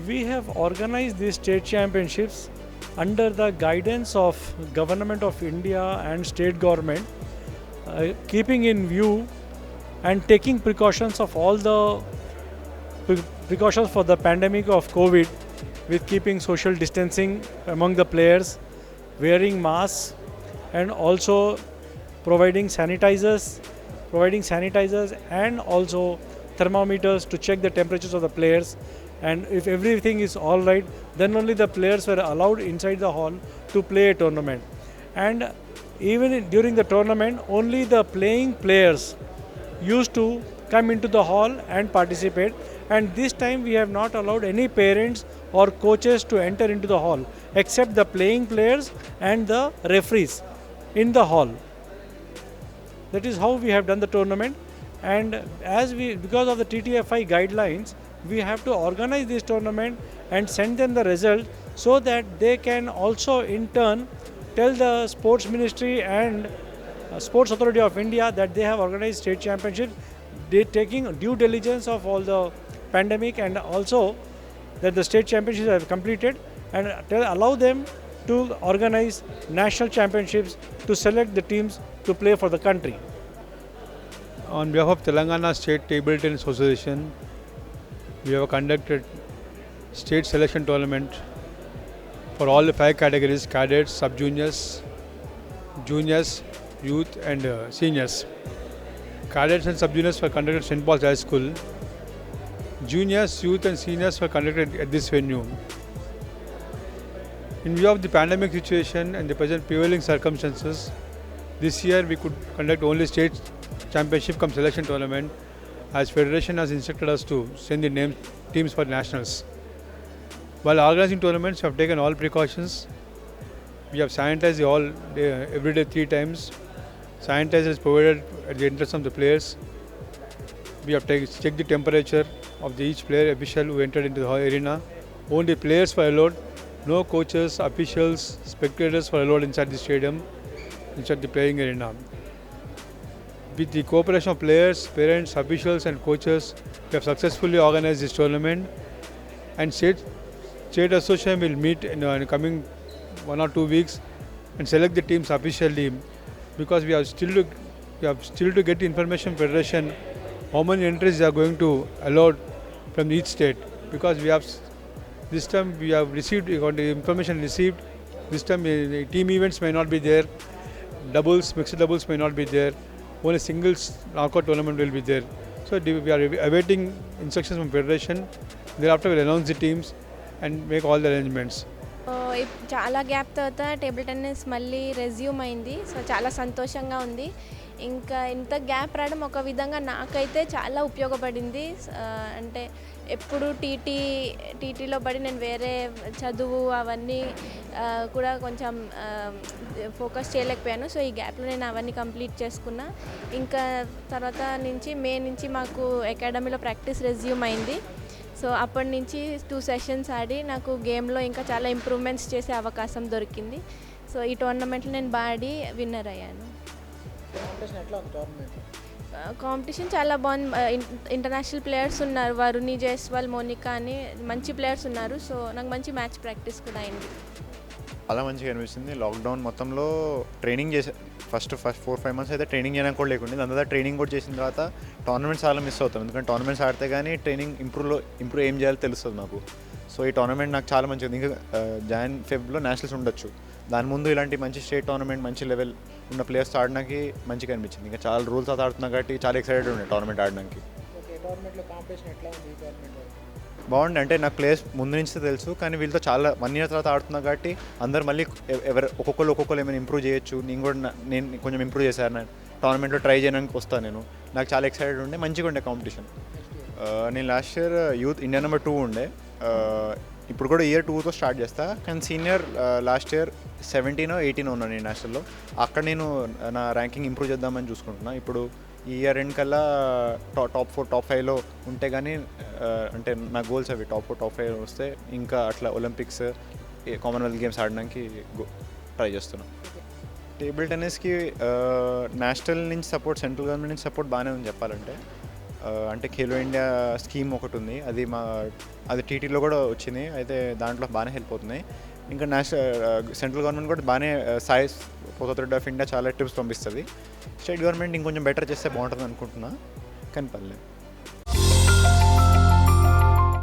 We have organized these state championships under the guidance of Government of India and state government, keeping in view and taking precautions of all the precautions for the pandemic of COVID, with keeping social distancing among the players, wearing masks, and also providing sanitizers, and also thermometers to check the temperatures of the players. And if everything is all right, then only the players were allowed inside the hall to play a tournament. And during the tournament, only the playing players used to come into the hall and participate. And this time we have not allowed any parents or coaches to enter into the hall except the playing players and the referees in the hall. That is how we have done the tournament. And because of the TTFI guidelines, we have to organize this tournament and send them the result, so that they can also in turn tell the sports ministry and sports authority of India that they have organized state championships. They taking due diligence of all the pandemic, and also that the state championships have completed, and allow them to organize national championships to select the teams to play for the country. On behalf of Telangana State Table Tennis Association, we have conducted state selection tournament for all the 5 categories: cadets, sub-juniors, juniors, youth and seniors. Cadets and sub-juniors were conducted at St. Paul's High School. Juniors, youth and seniors were conducted at this venue. In view of the pandemic situation and the present prevailing circumstances, this year we could conduct only state championship cum selection tournament, as Federation has instructed us to send the teams for nationals. While organizing tournaments, we have taken all precautions. We have sanitized the hall every day 3 times. Sanitizer is provided at the entrance of the players. We have checked the temperature of each player official who entered into the arena. Only players were allowed. No coaches, officials, spectators were allowed inside the stadium, inside the playing arena. With the cooperation of players, parents, officials and coaches, we have successfully organized this tournament. And State Association will meet in the coming 1 or 2 weeks and select the teams officially, because we have still to get information from Federation how many entries they are going to allow from each state, because this time we have received the information received. This time team events may not be there, mixed doubles may not be there, only singles knockout tournament will be there. So we are awaiting instructions from Federation. Thereafter we will announce the teams and make all the arrangements. చాలా gap తర్వాత table tennis మళ్ళీ resume అయింది. So చాలా సంతోషంగా ఉంది. ఇంకా ఇంత gap రావడం ఒక విధంగా నాకైతే చాలా ఉపయోగపడింది. అంటే ఎప్పుడు టీటీలో పడి నేను వేరే చదువు అవన్నీ కూడా కొంచెం ఫోకస్ చేయలేకపోయాను. సో ఈ గ్యాప్లో నేను అవన్నీ కంప్లీట్ చేసుకున్నా. ఇంకా తర్వాత మే నుంచి మాకు అకాడమీలో ప్రాక్టీస్ రెజ్యూమ్ అయింది. సో అప్పటి నుంచి 2 సెషన్స్ ఆడి నాకు గేమ్లో ఇంకా చాలా ఇంప్రూవ్మెంట్స్ చేసే అవకాశం దొరికింది. సో ఈ టోర్నమెంట్లో నేను బాడి విన్నర్ అయ్యాను. కాంపిటీషన్ చాలా బాగుంది. ఇంటర్నేషనల్ ప్లేయర్స్ ఉన్నారు, వరుణి జైస్వాల్, మోనికా అని మంచి ప్లేయర్స్ ఉన్నారు. సో నాకు మంచి మ్యాచ్ ప్రాక్టీస్ కూడా అయింది. చాలా మంచిగా అనిపిస్తుంది. లాక్డౌన్ మొత్తంలో ట్రైనింగ్ చేసే ఫస్ట్ 4-5 మంత్స్ అయితే ట్రైనింగ్ చేయడానికి కూడా లేకుండా, దాని తర్వాత ట్రైనింగ్ కూడా చేసిన తర్వాత టోర్నమెంట్స్ చాలా మిస్ అవుతాం. ఎందుకంటే టోర్నమెంట్స్ ఆడితే కానీ ట్రైనింగ్ ఇంప్రూవ్ ఏం చేయాలో తెలుస్తుంది నాకు. సో ఈ టోర్నమెంట్ నాకు చాలా మంచిది. ఇంకా Jan-Feb నేషనల్స్ ఉండొచ్చు. దాని ముందు ఇలాంటి మంచి స్టేట్ టోర్నమెంట్ మంచి లెవెల్ ఉన్న ప్లేయర్స్ ఆడడానికి మంచిగా అనిపించింది. ఇంకా చాలా రూల్స్ ఆడుతున్నా కాబట్టి చాలా ఎక్సైటెడ్ ఉండే టోర్నమెంట్ ఆడడానికి. బాగుండే. అంటే నాకు ప్లేయర్స్ ముందు నుంచి తెలుసు, కానీ వీళ్ళతో చాలా 1 year తర్వాత ఆడుతున్నా కాబట్టి అందరు మళ్ళీ ఒక్కొక్కరు ఏమైనా ఇంప్రూవ్ చేయొచ్చు. నేను కొంచెం ఇంప్రూవ్ చేశాను. నేను టోర్నమెంట్లో ట్రై చేయడానికి వస్తాను. నాకు చాలా ఎక్సైటెడ్ ఉండే, మంచిగా ఉండే కాంపిటీషన్. నేను last year youth India number 2 ఉండే. ఇప్పుడు కూడా ఇయర్ 2తో స్టార్ట్ చేస్తా. కానీ సీనియర్ లాస్ట్ ఇయర్ 17 or 18 ఉన్నాను నేను నేషనల్లో. అక్కడ నేను నా ర్యాంకింగ్ ఇంప్రూవ్ చేద్దామని చూసుకుంటున్నా. ఇప్పుడు ఈ ఇయర్ ఎండ్ కల్లా టాప్ 4 టాప్ 5లో ఉంటే కానీ, అంటే నా గోల్స్ అవి టాప్ 4 టాప్ 5 వస్తే ఇంకా అట్లా ఒలింపిక్స్, కామన్వెల్త్ గేమ్స్ ఆడడానికి ట్రై చేస్తున్నాను. టేబుల్ టెన్నిస్కి నేషనల్ నుంచి సపోర్ట్, సెంట్రల్ గవర్నమెంట్ నుంచి సపోర్ట్ బాగానే ఉంది చెప్పాలంటే. అంటే ఖేలో ఇండియా స్కీమ్ ఒకటి ఉంది, అది టీటీలో కూడా వచ్చింది, అయితే దాంట్లో బాగానే హెల్ప్ అవుతున్నాయి. ఇంకా సెంట్రల్ గవర్నమెంట్ కూడా బాగానే సాయి పోథోరెడ్డి ఆఫ్ ఇండియా చాలా ట్రిప్స్ పంపిస్తుంది. స్టేట్ గవర్నమెంట్ ఇంకొంచెం బెటర్ చేస్తే బాగుంటుంది అనుకుంటున్నా, కానీ పర్లేదు.